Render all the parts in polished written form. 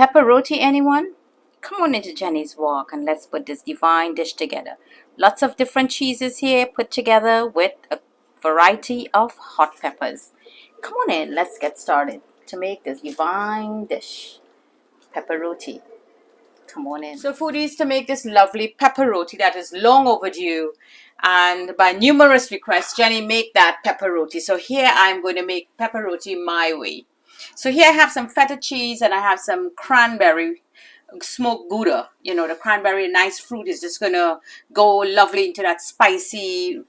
pepper roti, anyone? Come on into Jenny's Walk and let's put this divine dish together. Lots of different cheeses here put together with a variety of hot peppers. Come on in, let's get started to make this divine dish, pepper roti. Come on in. So foodies, to make this lovely pepper roti that is long overdue, and by numerous requests, Jenny, make that pepper roti. So here I'm going to make pepper roti my way. So here I have some feta cheese and I have some cranberry smoked Gouda. You know, the cranberry, nice fruit, is just going to go lovely into that spicy,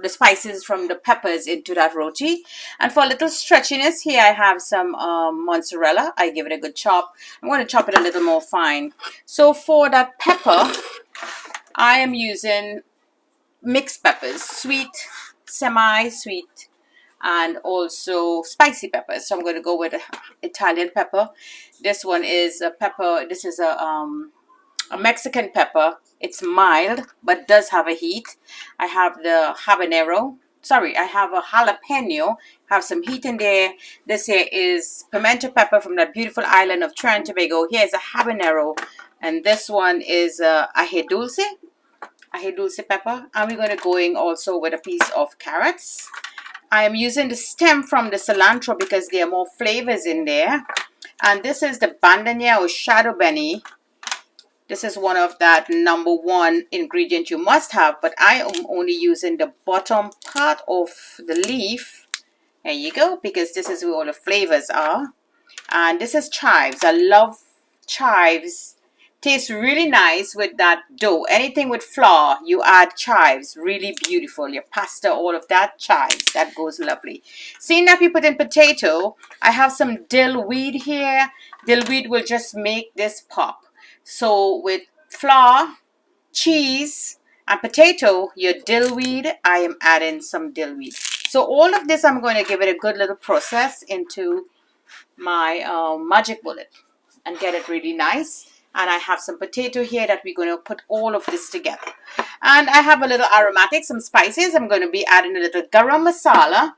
the spices from the peppers into that roti. And for a little stretchiness, here I have some mozzarella. I give it a good chop. I'm going to chop it a little more fine. So for that pepper, I am using mixed peppers, sweet, semi-sweet, and also spicy peppers. So I'm going to go with Italian pepper. This one is a pepper. This is a Mexican pepper. It's mild but does have a heat. I have the habanero. Sorry, I have a jalapeno. Have some heat in there. This here is pimento pepper from that beautiful island of Trinidad and Tobago. Here's a habanero, and this one is ají dulce pepper. And we're going to go in also with a piece of carrots. I am using the stem from the cilantro because there are more flavors in there. And this is the bandania or shadow benny. This is one of that #1 ingredient you must have, but I am only using the bottom part of the leaf. There you go, because this is where all the flavors are. And this is chives. I love chives. Tastes really nice with that dough. Anything with flour, you add chives. Really beautiful. Your pasta, all of that, chives. That goes lovely. Seeing that we put in potato, I have some dill weed here. Dill weed will just make this pop. So with flour, cheese, and potato, your dill weed, I am adding some dill weed. So all of this, I'm going to give it a good little process into my magic bullet and get it really nice. And I have some potato here that we're going to put all of this together. And I have a little aromatic, some spices. I'm going to be adding a little garam masala,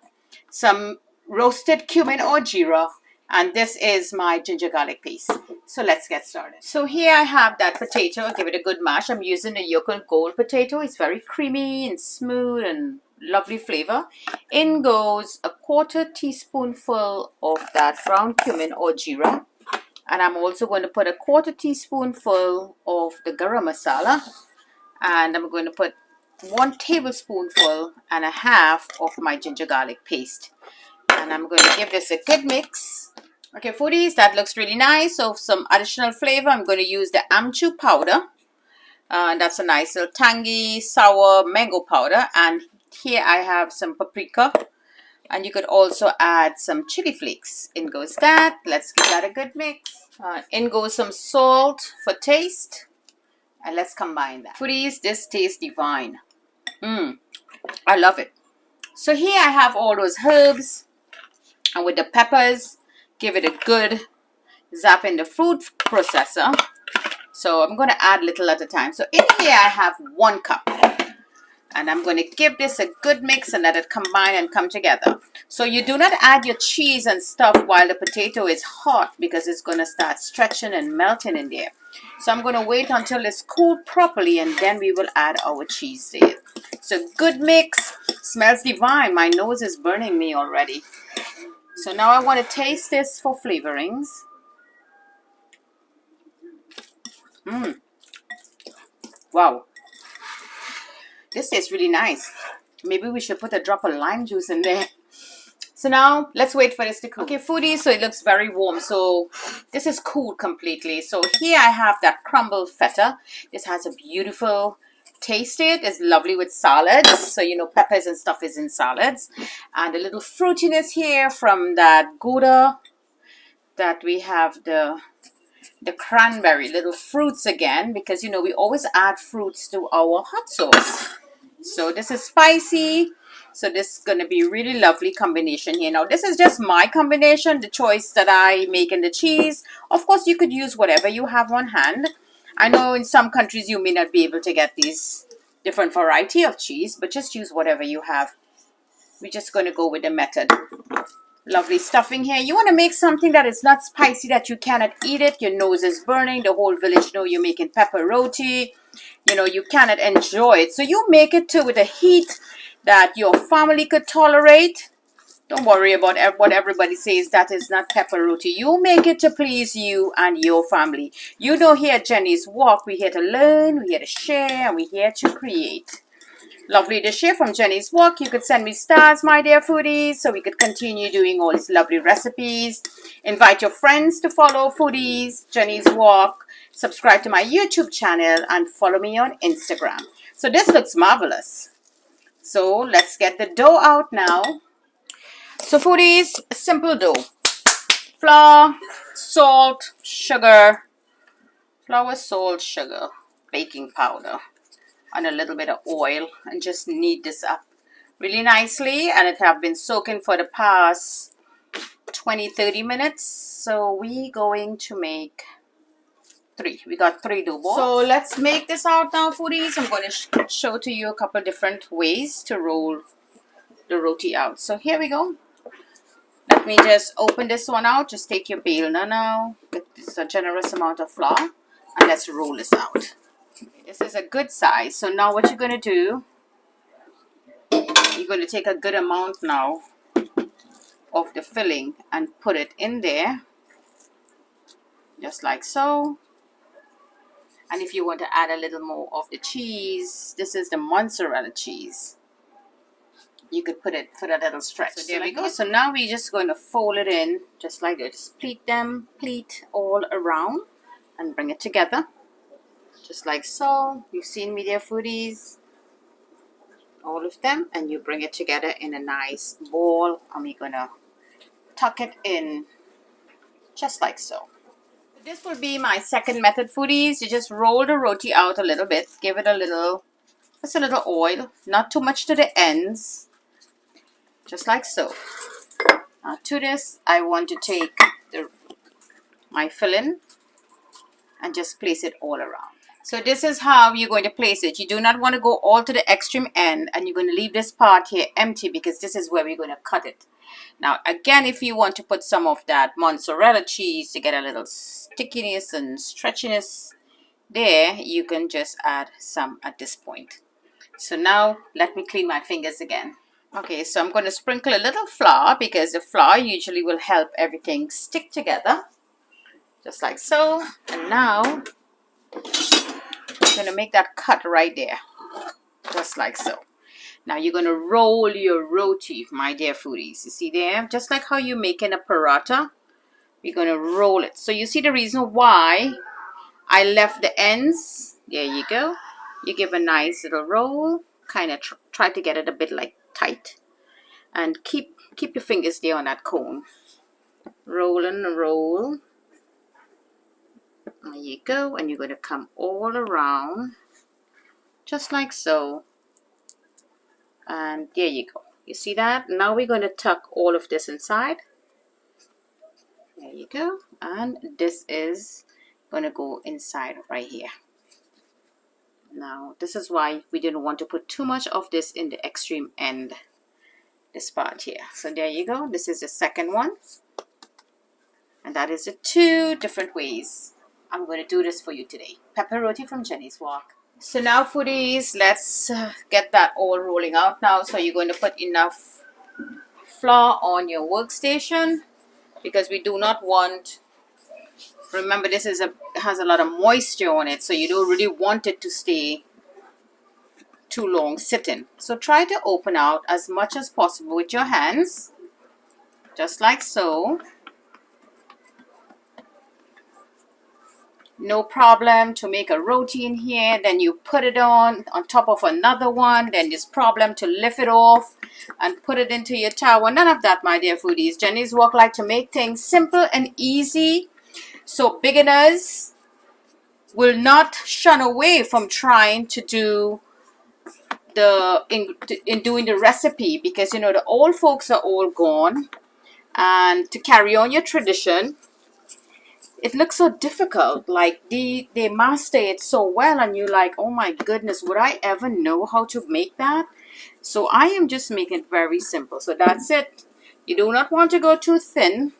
some roasted cumin or jeera, and this is my ginger garlic paste. So let's get started. So here I have that potato. I'll give it a good mash. I'm using a Yoko Gold potato. It's very creamy and smooth and lovely flavor. In goes a 1/4 teaspoonful of that ground cumin or jeera. And I'm also going to put a 1/4 teaspoonful of the garam masala. And I'm going to put 1 tablespoonful and a half of my ginger garlic paste. And I'm going to give this a good mix. Okay, foodies, that looks really nice. So some additional flavor, I'm going to use the amchur powder. That's a nice little tangy, sour mango powder. And here I have some paprika. And you could also add some chili flakes. In goes that. Let's give that a good mix. In goes some salt for taste. And let's combine that. Foodies, this tastes divine. I love it. So here I have all those herbs. And with the peppers, give it a good zap in the food processor. So I'm going to add little at a time. So in here I have 1 cup. And I'm going to give this a good mix and let it combine and come together. So you do not add your cheese and stuff while the potato is hot because it's going to start stretching and melting in there. So I'm going to wait until it's cooled properly and then we will add our cheese there. So good mix. Smells divine. My nose is burning me already. So now I want to taste this for flavorings. Wow. This tastes really nice. Maybe we should put a drop of lime juice in there. So now let's wait for this to cool. Okay, foodies, so it looks very warm. So this is cooled completely. So here I have that crumbled feta. This has a beautiful taste. It's lovely with salads. So, you know, peppers and stuff is in salads. And a little fruitiness here from that Gouda that we have the cranberry, little fruits again, because, you know, we always add fruits to our hot sauce. So this is spicy. So this is going to be a really lovely combination here. Now, this is just my combination, the choice that I make in the cheese. Of course, you could use whatever you have on hand. I know in some countries you may not be able to get these different variety of cheese, but just use whatever you have. We're just going to go with the method. Lovely stuffing here. You want to make something that is not spicy, that you cannot eat it. Your nose is burning. The whole village know you're making pepper roti. You know, you cannot enjoy it. So you make it too with a heat that your family could tolerate. Don't worry about what everybody says. That is not pepper roti. You make it to please you and your family. You know, here at Jenny's Walk, we're here to learn, we're here to share, and we're here to create. Lovely dish here from Jenny's Walk. You could send me stars, my dear foodies, so we could continue doing all these lovely recipes. Invite your friends to follow Foodies, Jenny's Walk. Subscribe to my YouTube channel and follow me on Instagram. So this looks marvelous. So let's get the dough out now. So foodies, simple dough. Flour, salt, sugar, flour, salt, sugar, baking powder, and a little bit of oil, and just knead this up really nicely. And it have been soaking for the past 20-30 minutes. So we going to make three. We got 3 dough balls. So let's make this out now, foodies. I'm going to show to you a couple different ways to roll the roti out. So here we go. Let me just open this one out. Just take your baler now. Get this a generous amount of flour, and let's roll this out. This is a good size. So now what you're going to do, you're going to take a good amount now of the filling and put it in there, just like so. And if you want to add a little more of the cheese, this is the mozzarella cheese. You could put it for a little stretch. So there we go. So now we're just going to fold it in just like this. Just pleat all around and bring it together. Just like so. You've seen me there, foodies. All of them. And you bring it together in a nice ball. And we're going to tuck it in just like so. This will be my second method, foodies. You just roll the roti out a little bit. Give it a little, just a little oil. Not too much to the ends. Just like so. Now to this, I want to take my filling and just place it all around. So this is how you're going to place it. You do not want to go all to the extreme end, and you're going to leave this part here empty because this is where we're going to cut it. Now again, if you want to put some of that mozzarella cheese to get a little stickiness and stretchiness there, you can just add some at this point. So now let me clean my fingers again. Okay, so I'm going to sprinkle a little flour because the flour usually will help everything stick together. Just like so. And now I'm going to make that cut right there. Just like so. Now you're going to roll your roti, my dear foodies. You see there? Just like how you're making a paratha. We're going to roll it. So you see the reason why I left the ends. There you go. You give a nice little roll. Kind of try to get it a bit like tight, and keep your fingers there on that cone. Roll and roll. There you go. And you're going to come all around just like so, and there you go. You see that? Now we're going to tuck all of this inside. There you go. And this is going to go inside right here. Now, this is why we didn't want to put too much of this in the extreme end, this part here. So there you go. This is the second one. And that is the 2 different ways I'm going to do this for you today. Pepper roti from Jenny's Walk. So now, foodies, let's get that all rolling out now. So you're going to put enough flour on your workstation because we do not want... Remember, this is has a lot of moisture on it, so you don't really want it to stay too long sitting. So try to open out as much as possible with your hands, just like so. No problem to make a roti in here. Then you put it on top of another one. Then it's problem to lift it off and put it into your tower. None of that, my dear foodies. Jenny's Walk like to make things simple and easy, so beginners will not shun away from trying to do in doing the recipe, because you know the old folks are all gone, and to carry on your tradition, it looks so difficult. Like they master it so well, and you're like, oh my goodness, would I ever know how to make that? So I am just making it very simple. So that's it. You do not want to go too thin.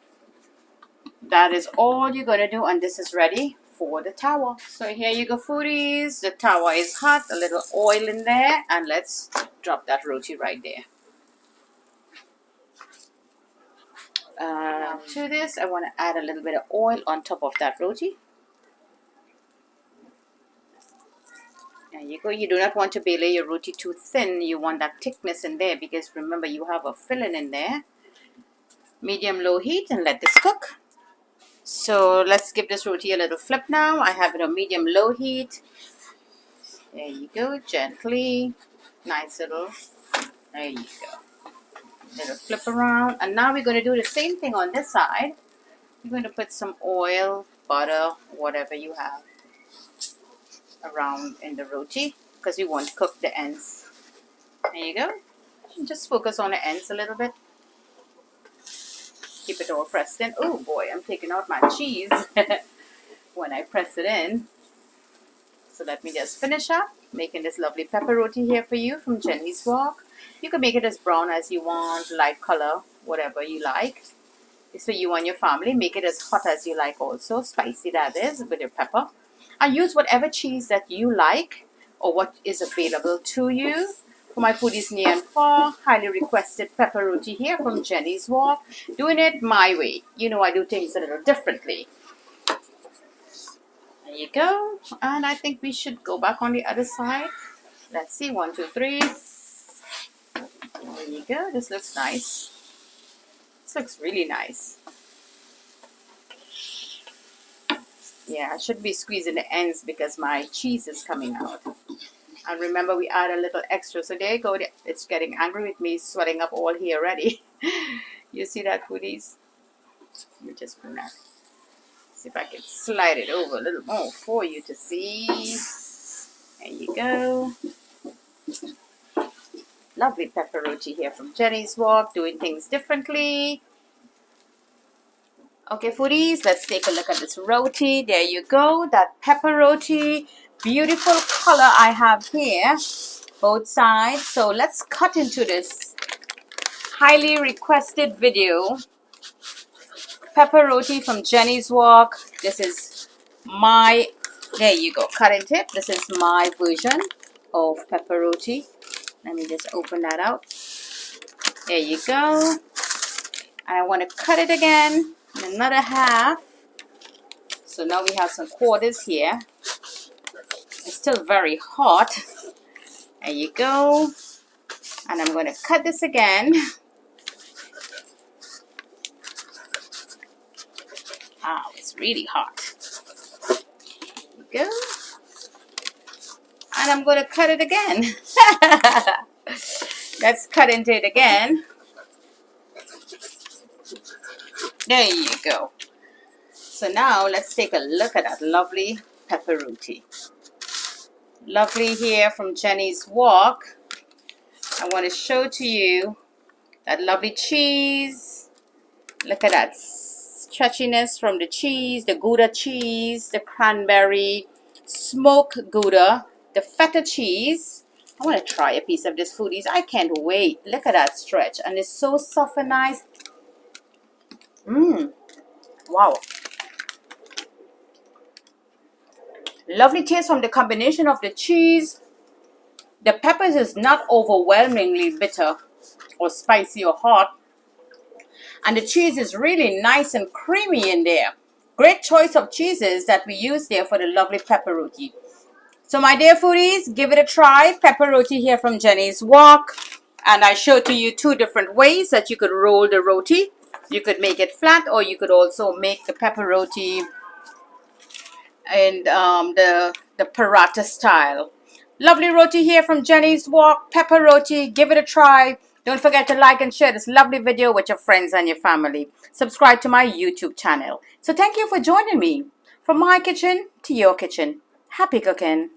That is all you're going to do, and this is ready for the tower. So here you go, foodies. The tower is hot, a little oil in there, and let's drop that roti right there. To this, I want to add a little bit of oil on top of that roti. There you go. You do not want to belay your roti too thin. You want that thickness in there because remember you have a filling in there. Medium-low heat and let this cook. So let's give this roti a little flip now. I have it on medium-low heat. There you go. Gently. Nice little. There you go. Little flip around. And now we're going to do the same thing on this side. You're going to put some oil, butter, whatever you have around in the roti because we want to cook the ends. There you go. Just focus on the ends a little bit. Keep it all pressed in. Oh boy, I'm taking out my cheese when I press it in. So let me just finish up making this lovely pepper roti here for you from Jenny's Wok. You can make it as brown as you want, light color, whatever you like. It's for you and your family. Make it as hot as you like also, spicy that is, with your pepper. And use whatever cheese that you like or what is available to you. For my foodies near and far, highly requested pepper roti here from Jenny's Wok. Doing it my way. You know I do things a little differently. There you go. And I think we should go back on the other side. Let's see. 1, 2, 3. There you go. This looks nice. This looks really nice. Yeah, I should be squeezing the ends because my cheese is coming out. And remember, we add a little extra. So there you go. It's getting angry with me, sweating up all here already. You see that, foodies? Let me just bring that. See if I can slide it over a little more for you to see. There you go. Lovely pepper roti here from Jenny's Wok, doing things differently. Okay, foodies, let's take a look at this roti. There you go, that pepper roti. Beautiful color I have here, both sides. So let's cut into this highly requested video. Pepper roti from Jenny's Wok. This is my, there you go, cut into it. This is my version of pepper roti. Let me just open that out. There you go. And I want to cut it again in another half. So now we have some quarters here. It's still very hot. There you go. And I'm going to cut this again. Wow, it's really hot. There you go. And I'm going to cut it again. Let's cut into it again. There you go. So now let's take a look at that lovely pepper roti. Lovely here from Jenny's Wok. I want to show to you that lovely cheese. Look at that stretchiness from the cheese, the Gouda cheese, the cranberry, smoked Gouda, the feta cheese. I want to try a piece of this, foodies. I can't wait. Look at that stretch. And it's so soft and nice. Wow. Lovely taste from the combination of the cheese. The peppers is not overwhelmingly bitter or spicy or hot. And the cheese is really nice and creamy in there. Great choice of cheeses that we use there for the lovely pepper roti. So my dear foodies, give it a try. Pepper roti here from Jenny's Wok. And I showed to you 2 different ways that you could roll the roti. You could make it flat, or you could also make the pepper roti in the paratha style. Lovely roti here from Jenny's Wok. Pepper roti. Give it a try. Don't forget to like and share this lovely video with your friends and your family. Subscribe to my YouTube channel. So thank you for joining me. From my kitchen to your kitchen. Happy cooking.